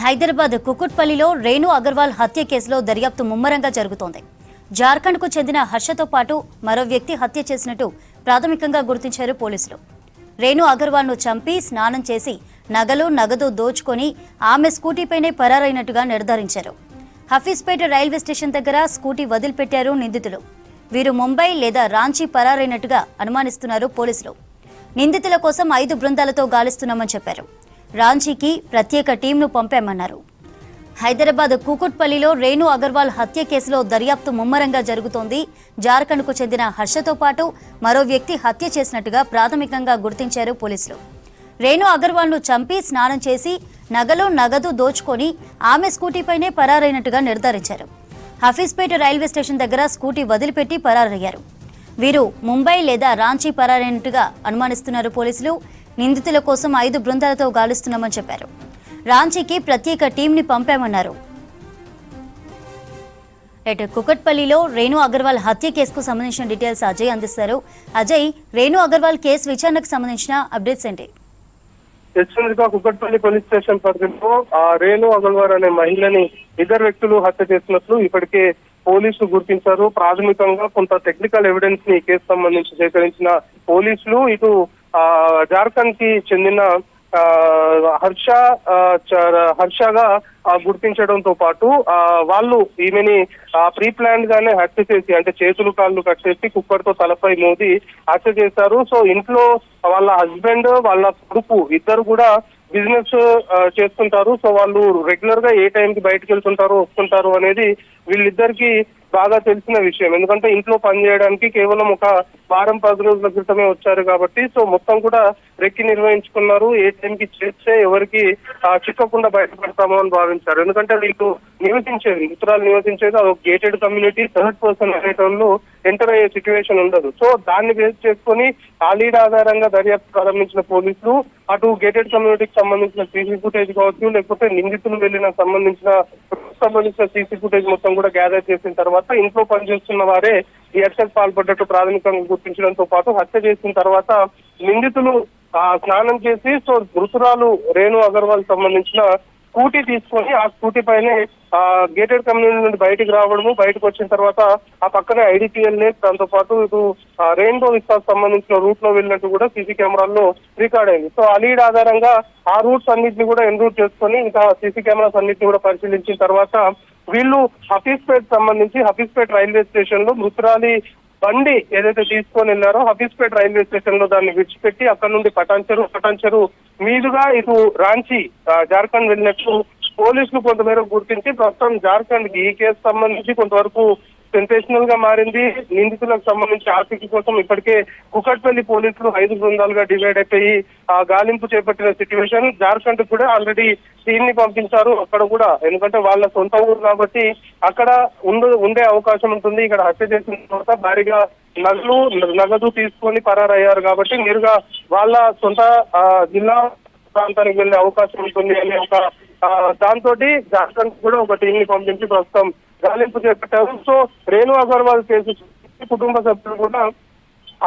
హైదరాబాద్ కుకుట్పల్లిలో రేణు అగర్వాల్ హత్య కేసులో దర్యాప్తు ముమ్మరంగా జరుగుతోంది. జార్ఖండ్కు చెందిన హర్షతో పాటు మరో వ్యక్తి హత్య చేసినట్టు ప్రాథమికంగా గుర్తించారు పోలీసులు. రేణు అగర్వాల్ను చంపి స్నానం చేసి నగదు దోచుకొని ఆమె స్కూటీపైనే పరారైనట్టుగా నిర్ధారించారు. హఫీజ్పేట రైల్వే స్టేషన్ దగ్గర స్కూటీ వదిలిపెట్టారు నిందితులు. వీరు ముంబై లేదా రాంచీ పరారైనట్టుగా అనుమానిస్తున్నారు పోలీసులు. నిందితుల కోసం 5 బృందాలతో గాలిస్తున్నామని చెప్పారు. రాంచీకి ప్రత్యేక టీంను పంపామన్నారు. హైదరాబాద్ కుకుట్పల్లిలో రేణు అగర్వాల్ హత్య కేసులో దర్యాప్తు ముమ్మరంగా జరుగుతోంది. జార్ఖండ్కు చెందిన హర్షతో పాటు మరో వ్యక్తి హత్య చేసినట్టుగా ప్రాథమికంగా గుర్తించారు పోలీసులు. రేణు అగర్వాల్ను చంపి స్నానం చేసి నగదు దోచుకొని ఆమె స్కూటీపైనే పరారైనట్టుగా నిర్ధారించారు. హఫీజ్పేట రైల్వే స్టేషన్ దగ్గర స్కూటీ వదిలిపెట్టి పరారయ్యారు. వీరు ముంబై లేదా రాంచీ పరారైనట్టుగా అనుమానిస్తున్నారు పోలీసులు. నిందితుల కోసం 5 బృందాలతో గాలిస్తున్నామని చెప్పారు. రాంచీకి ప్రత్యేక టీంని పంపామన్నారు. కుకట్పల్లిలో రేణు అగర్వాల్ హత్య కేసుకు సంబంధించిన డీటెయిల్స్ అజయ్ అందిస్తారు. అజయ్, రేణు అగర్వాల్ కేసు విచారణకు సంబంధించిన అప్డేట్స్ ఏంటి? కుకట్పల్లి పోలీస్ స్టేషన్ పరిధిలో రేణు అగర్వాల్ అనే మహిళని 2 వ్యక్తులు హత్య చేసినట్లు ఇప్పటికే పోలీసులు గుర్తించారు. ప్రాథమికంగా కొంత టెక్నికల్ ఎవిడెన్స్ ని కేసు సంబంధించి సేకరించిన పోలీసులు ఇటు జార్ఖండ్ కి చెందిన హర్షగా గుర్తించడంతో పాటు వాళ్ళు ఈమెని ప్రీ ప్లాన్ గానే హత్య చేసి, అంటే చేతులు కాళ్ళు కట్ చేసి కుక్కర్తో తలపై మోది హత్య చేశారు. సో ఇంట్లో వాళ్ళ హస్బెండ్ వాళ్ళ కొడుకు ఇద్దరు కూడా బిజినెస్ చేస్తుంటారు. సో వాళ్ళు రెగ్యులర్ గా ఏ టైంకి బయటకు వెళ్తుంటారు వస్తుంటారు అనేది వీళ్ళిద్దరికి బాగా తెలిసిన విషయం. ఎందుకంటే ఇంట్లో పని చేయడానికి కేవలం ఒక వారం 10 రోజుల క్రితమే వచ్చారు కాబట్టి సో మొత్తం కూడా రెక్కి నిర్వహించుకున్నారు. ఏ టైంకి చేస్తే ఎవరికి చిక్కకుండా బయటపడతామో అని భావించారు. ఎందుకంటే వీళ్ళు మృతురాలు నివసించేది అదొక గేటెడ్ కమ్యూనిటీ, 3rd పర్సన్ అనేటోళ్ళు ఎంటర్ అయ్యే సిచ్యువేషన్ ఉండదు. సో దాన్ని బేస్ చేసుకుని ఆ లీడ్ ఆధారంగా దర్యాప్తు ప్రారంభించిన పోలీసులు అటు గేటెడ్ కమ్యూనిటీకి సంబంధించిన సీసీ ఫుటేజ్ కావచ్చు, లేకపోతే నిందితులు వెళ్లిన సంబంధించిన సీసీ ఫుటేజ్ మొత్తం కూడా గ్యాదర్ చేసిన తర్వాత ఇంట్లో పనిచేస్తున్న వారే ఈ హత్యకు పాల్పడ్డట్టు ప్రాథమికంగా గుర్తించడంతో పాటు హత్య చేసిన తర్వాత నిందితులు స్నానం చేసి సో మృతురాలు రేణు అగర్వాల్ సంబంధించిన స్కూటీ తీసుకొని ఆ స్కూటీ పైనే గేటెడ్ కమ్యూనిటీ నుండి బయటకు రావడము, బయటకు వచ్చిన తర్వాత ఆ పక్కనే ఐడిపిఎల్ లేక్, దాంతో పాటు ఇటు రెయిన్బో విస్తాస్ సంబంధించిన రూట్ లో వెళ్ళినట్టు కూడా సీసీ కెమెరాల్లో రికార్డ్ అయింది. సో ఆ లీడ్ ఆధారంగా ఆ రూట్స్ అన్నింటినీ కూడా ఎన్రూట్ చేసుకొని ఇంకా సీసీ కెమెరాస్ అన్నింటినీ కూడా పరిశీలించిన తర్వాత వీళ్ళు హఫీజ్పేట్ రైల్వే స్టేషన్ లో మృతురాలి బండి ఏదైతే తీసుకొని వెళ్ళారో హఫీజ్పేట్ రైల్వే స్టేషన్ లో దాన్ని విడిచిపెట్టి అక్కడ నుండి పటాన్చెరు మీదుగా ఇటు రాంచీ జార్ఖండ్ వెళ్ళినట్టు పోలీసులు కొంతమేరకు గుర్తించి ప్రస్తుతం జార్ఖండ్ కి ఈ కేసు సంబంధించి కొంతవరకు సెన్సేషనల్ గా మారింది. నిందితులకు సంబంధించి ఆర్పీకి కోసం ఇప్పటికే కుకట్పల్లి పోలీసులు 5 బృందాలుగా డివైడ్ అయిపోయి గాలింపు చేపట్టిన సిచ్యువేషన్. జార్ఖండ్ కూడా ఆల్రెడీ టీమ్ ని పంపించారు. అక్కడ కూడా ఎందుకంటే వాళ్ళ సొంత ఊరు కాబట్టి అక్కడ ఉండే అవకాశం ఉంటుంది. ఇక్కడ హత్య చేసిన తర్వాత భారీగా నగదు తీసుకొని పరారయ్యారు కాబట్టి నేరుగా వాళ్ళ సొంత జిల్లా ప్రాంతానికి వెళ్లే అవకాశం ఉంటుంది అనే ఒక దాంతో జార్ఖండ్ కూడా ఒక టీం ని పంపించి ప్రస్తుతం గాలింపు చేపట్టారు. సో రేణు అగర్వాల్ కేసు కుటుంబ సభ్యులు కూడా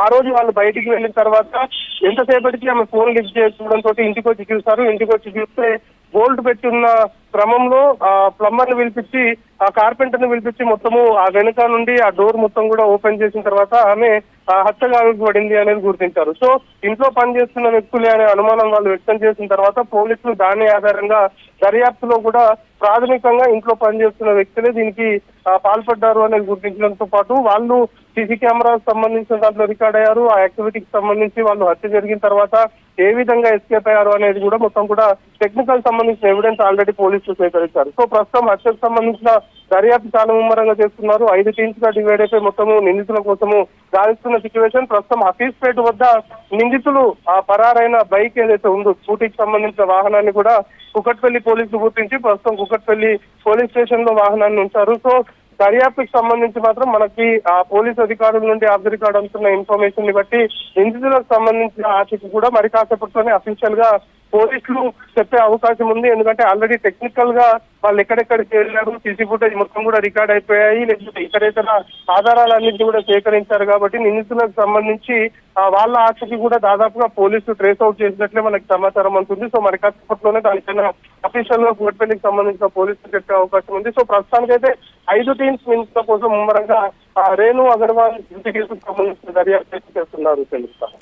ఆ రోజు వాళ్ళు బయటికి వెళ్ళిన తర్వాత ఎంతసేపటికి ఆమె ఫోన్ లిఫ్ట్ చేసుకోవడంతో ఇంటికి వచ్చి చూస్తే బోల్ట్ పెట్టి ఉన్న క్రమంలో ప్లంబర్ ని పిలిపించి కార్పెంటర్ ని పిలిపించి మొత్తము ఆ వెనుక నుండి ఆ డోర్ మొత్తం కూడా ఓపెన్ చేసిన తర్వాత ఆమె హత్యకు పడింది అనేది గుర్తించారు. సో ఇంట్లో పనిచేస్తున్న వ్యక్తులే అనే అనుమానం వాళ్ళు వ్యక్తం చేసిన తర్వాత పోలీసులు దాని ఆధారంగా దర్యాప్తులో కూడా ప్రాథమికంగా ఇంట్లో పనిచేస్తున్న వ్యక్తులే దీనికి పాల్పడ్డారు అనేది గుర్తించడంతో పాటు వాళ్ళు సీసీ కెమెరాకు సంబంధించిన దాంట్లో రికార్డ్ అయ్యారు. ఆ యాక్టివిటీకి సంబంధించి వాళ్ళు హత్య జరిగిన తర్వాత ఏ విధంగా ఎస్కేప్ అయ్యారు అనేది కూడా మొత్తం కూడా టెక్నికల్ సంబంధించిన ఎవిడెన్స్ ఆల్రెడీ పోలీసులు సేకరించారు. సో ప్రస్తుతం హత్యకు సంబంధించిన దర్యాప్తు చాలా ముమ్మరంగా చేస్తున్నారు. 5 టీమ్స్ గా డివైడ్ అయిపోయి మొత్తము నిందితుల కోసము గాలిస్తున్న సిచ్యువేషన్. ప్రస్తుతం హఫీజ్పేట వద్ద నిందితులు పరారైన బైక్ ఏదైతే ఉందో స్కూటీకి సంబంధించిన వాహనాన్ని కూడా కుకట్పల్లి పోలీసులు గుర్తించి ప్రస్తుతం కుకట్పల్లి పోలీస్ స్టేషన్ లో వాహనాన్ని ఉంచారు. సో దర్యాప్తుకు సంబంధించి మాత్రం మనకి ఆ పోలీస్ అధికారుల నుండి ఆఫ్ ది రికార్డ్ అందుతున్న ఇన్ఫర్మేషన్ ని బట్టి నిందితులకు సంబంధించిన ఆచూకీ కూడా మరి కాసేపట్లోనే అఫీషియల్ గా పోలీసులు చెప్పే అవకాశం ఉంది. ఎందుకంటే ఆల్రెడీ టెక్నికల్ గా వాళ్ళు ఎక్కడెక్కడికి వెళ్ళారు, సీసీ ఫుటేజ్ మొత్తం కూడా రికార్డ్ అయిపోయాయి, లేకపోతే ఇతర ఆధారాలన్నింటినీ కూడా సేకరించారు కాబట్టి నిందితులకు సంబంధించి వాళ్ళ ఆచూకీ కూడా దాదాపుగా పోలీసులు ట్రేస్ అవుట్ చేసినట్లే మనకి సమాచారం అందుతుంది. సో మరి కాసేపట్లోనే దానిపైన అఫీషియల్ గా కూకట్పల్లికి సంబంధించిన పోలీసులు చెప్పే అవకాశం ఉంది. సో ప్రస్తుతానికైతే 5 టీమ్స్ నిందితుల కోసం ముమ్మరంగా రేణు అగర్వాల్ ఇంటి కేసుకు సంబంధించిన దర్యాప్తు చేస్తున్నారు తెలుస్తా.